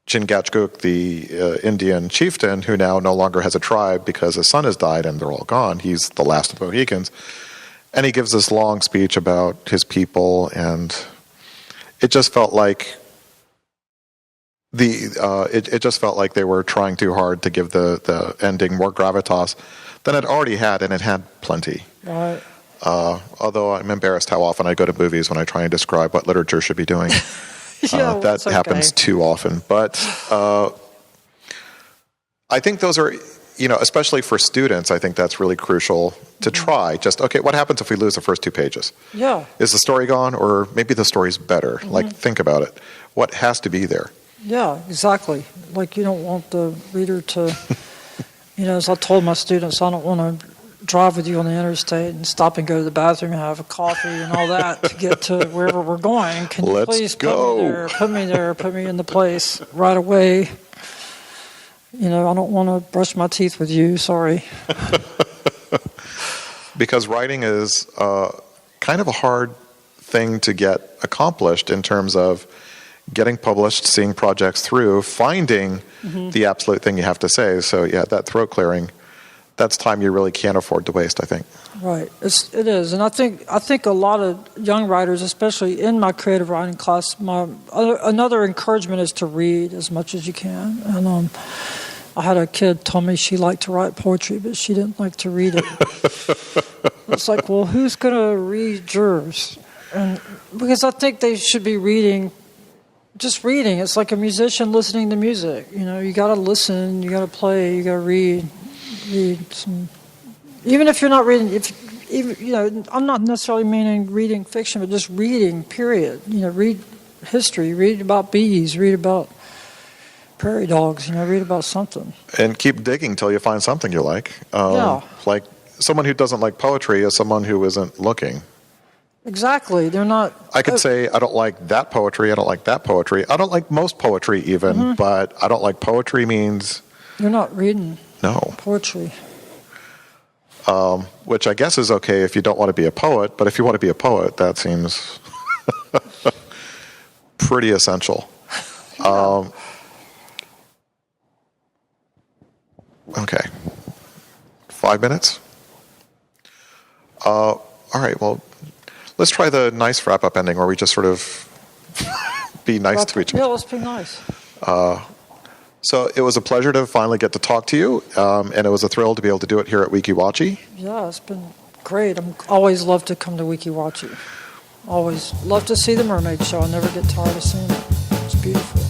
Chingachgook, the Indian chieftain, who now no longer has a tribe because his son has died and they're all gone, he's the last of the Mohicans, and he gives this long speech about his people, and it just felt like it just felt like they were trying too hard to give the ending more gravitas than it already had, and it had plenty. Right. Although I'm embarrassed how often I go to movies when I try and describe what literature should be doing. That happens too often. But I think those are, especially for students, I think that's really crucial to try. Just, okay, what happens if we lose the first 2 pages? Yeah. Is the story gone, or maybe the story's better? Think about it. What has to be there? Yeah, exactly. You don't want the reader to, as I told my students, I don't want to drive with you on the interstate and stop and go to the bathroom and have a coffee and all that to get to wherever we're going. Can you please put me there, put me in the place right away? I don't want to brush my teeth with you, sorry. Because writing is kind of a hard thing to get accomplished in terms of getting published, seeing projects through, finding the absolute thing you have to say. So that throat clearing, that's time you really can't afford to waste, I think. Right, it is, and I think a lot of young writers, especially in my creative writing class, another encouragement is to read as much as you can. And I had a kid tell me she liked to write poetry, but she didn't like to read it. It's like, well, who's going to read yours? And because I think they should be reading. Just reading. It's like a musician listening to music. You got to listen, you got to play, you got to read some. Even if you're not reading, I'm not necessarily meaning reading fiction, but just reading. Period. Read history, read about bees, read about prairie dogs. Read about something. And keep digging till you find something you like. Like someone who doesn't like poetry is someone who isn't looking. Exactly. They're not. I could say, I don't like that poetry, I don't like that poetry. I don't like most poetry even, but I don't like poetry means... You're not reading poetry. Which I guess is okay if you don't want to be a poet, but if you want to be a poet, that seems pretty essential. Okay. 5 minutes? All right, well... Let's try the nice wrap-up ending where we just sort of be nice to each other. Yeah, let's be nice. So it was a pleasure to finally get to talk to you, and it was a thrill to be able to do it here at Weeki Wachee. Yeah, it's been great. I'm always love to come to Weeki Wachee. Always love to see the Mermaid show. I never get tired of seeing it. It's beautiful.